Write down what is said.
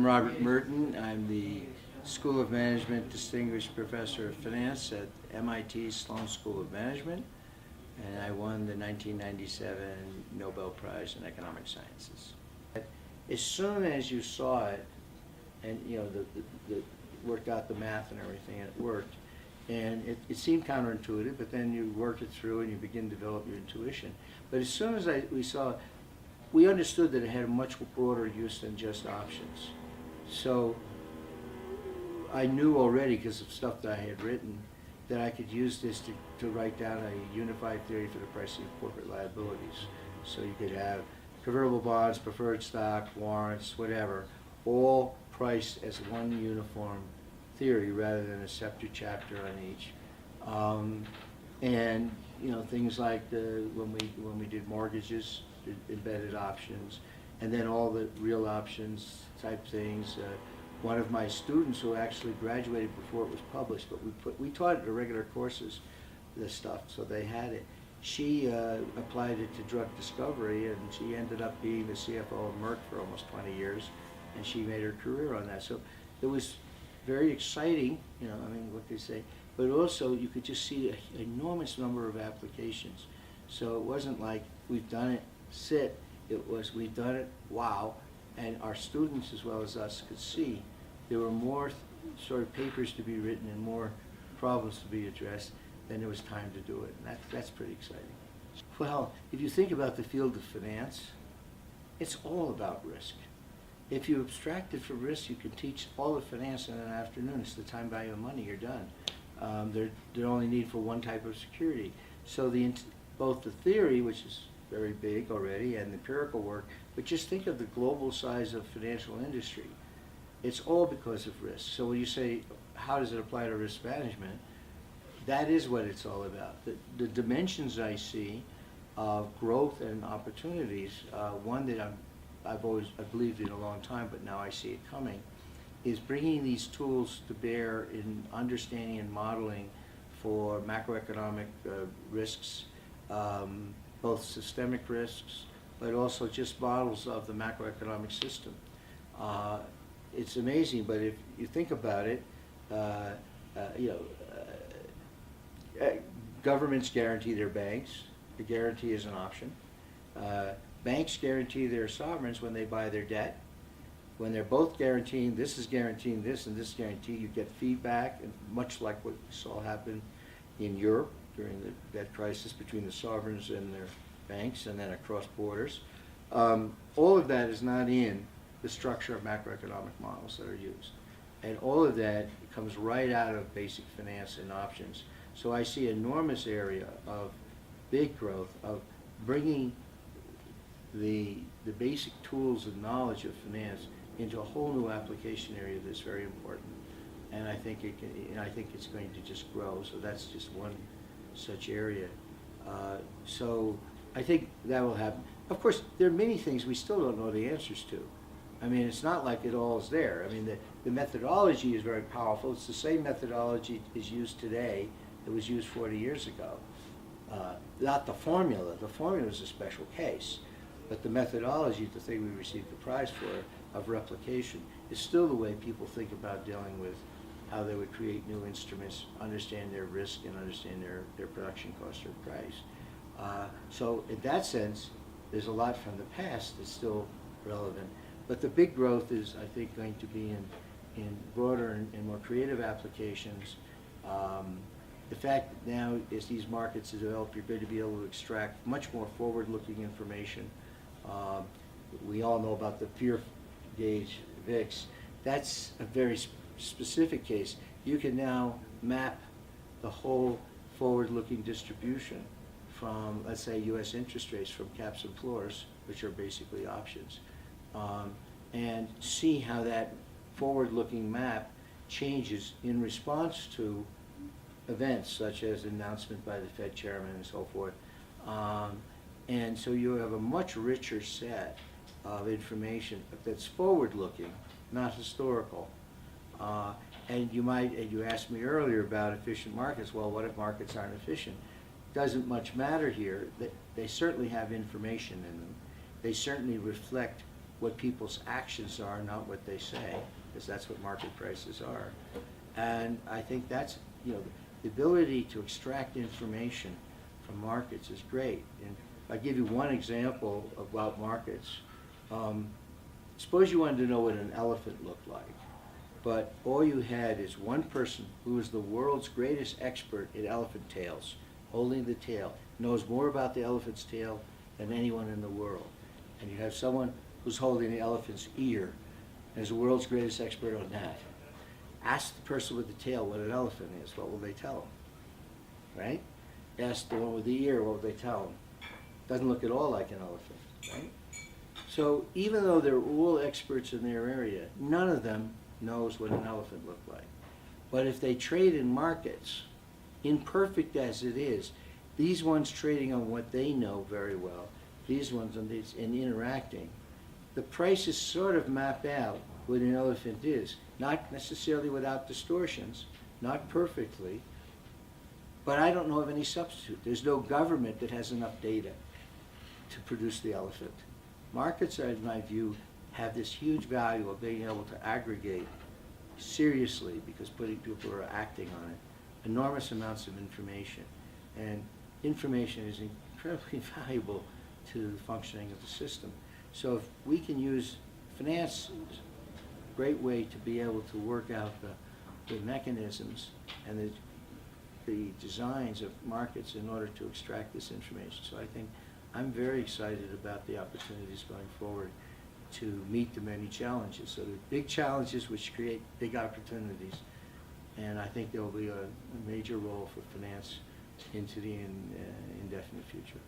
Robert Merton. I'm the School of Management Distinguished Professor of Finance at MIT Sloan School of Management, and I won the 1997 Nobel Prize in Economic Sciences. As soon as you saw it, and you know, the worked out the math and everything, and it worked, and it seemed counterintuitive, but then you work it through and you begin to develop your intuition. But as soon as we understood that it had a much broader use than just options. So I knew already, because of stuff that I had written, that I could use this to write down a unified theory for the pricing of corporate liabilities. So you could have convertible bonds, preferred stock, warrants, whatever, all priced as one uniform theory rather than a separate chapter on each. And you know, things like when we did mortgages, embedded options, and then all the real options type things. One of my students who actually graduated before it was published, but we taught it in regular courses, this stuff, so they had it. She applied it to drug discovery, and she ended up being the CFO of Merck for almost 20 years, and she made her career on that. So it was very exciting, you know, I mean, what they say, but also you could just see an enormous number of applications. So it wasn't like we've done it, sit, it was we've done it, wow, and our students as well as us could see there were more sort of papers to be written and more problems to be addressed than there was time to do it, and that's pretty exciting. Well, if you think about the field of finance, it's all about risk. If you abstract it from risk, you can teach all of finance in an afternoon. It's the time value of money, you're done. They're only need for one type of security. So both the theory, which is very big already, and the empirical work, but just think of the global size of financial industry. It's all because of risk. So when you say, how does it apply to risk management, that is what it's all about. The dimensions I see of growth and opportunities, one that I've believed in a long time, but now I see it coming, is bringing these tools to bear in understanding and modeling for macroeconomic risks, both systemic risks, but also just models of the macroeconomic system. It's amazing, but if you think about it, governments guarantee their banks. The guarantee is an option. Banks guarantee their sovereigns when they buy their debt. When they're both guaranteeing, this is guaranteeing this and this guarantee, you get feedback, and much like what we saw happen in Europe during the debt crisis between the sovereigns and their banks, and then across borders. All of that is not in the structure of macroeconomic models that are used. And all of that comes right out of basic finance and options. So I see an enormous area of big growth, of bringing the basic tools and knowledge of finance into a whole new application area that's very important. And I think it's going to just grow. So that's just one such area. So I think that will happen. Of course, there are many things we still don't know the answers to. I mean, it's not like it all is there. I mean, the methodology is very powerful. It's the same methodology is used today that was used 40 years ago. Not the formula. The formula is a special case. But the methodology, the thing we received the prize for, of replication, is still the way people think about dealing with how they would create new instruments, understand their risk, and understand their production cost or price. So in that sense, there's a lot from the past that's still relevant. But the big growth is, I think, going to be in broader and more creative applications. The fact that now, as these markets develop, you're going to be able to extract much more forward-looking information. We all know about the fear gauge VIX. That's a very specific case. You can now map the whole forward-looking distribution from, let's say, U.S. interest rates from caps and floors, which are basically options, and see how that forward-looking map changes in response to events such as announcement by the Fed chairman and so forth. And so you have a much richer set of information that's forward-looking, not historical. And you asked me earlier about efficient markets. Well, what if markets aren't efficient? Doesn't much matter here. They certainly have information in them. They certainly reflect what people's actions are, not what they say, because that's what market prices are. And I think that's, the ability to extract information from markets is great. And I'll give you one example about markets. Suppose you wanted to know what an elephant looked like, but all you had is one person who is the world's greatest expert in elephant tails, holding the tail, knows more about the elephant's tail than anyone in the world. And you have someone who's holding the elephant's ear and is the world's greatest expert on that. Ask the person with the tail what an elephant is. What will they tell them? Right? Ask the one with the ear, what will they tell them? Doesn't look at all like an elephant, right? So even though they're all experts in their area, none of them knows what an elephant looked like. But if they trade in markets, imperfect as it is, these ones trading on what they know very well, these ones on these, and interacting, the prices sort of map out what an elephant is. Not necessarily without distortions, not perfectly, but I don't know of any substitute. There's no government that has enough data to produce the elephant. Markets, in my view, have this huge value of being able to aggregate seriously, because people are acting on it, enormous amounts of information. And information is incredibly valuable to the functioning of the system. So if we can use finance, great way to be able to work out the mechanisms and the designs of markets in order to extract this information. So I think I'm very excited about the opportunities going forward to meet the many challenges. So there are big challenges which create big opportunities, and I think there will be a major role for finance into the indefinite future.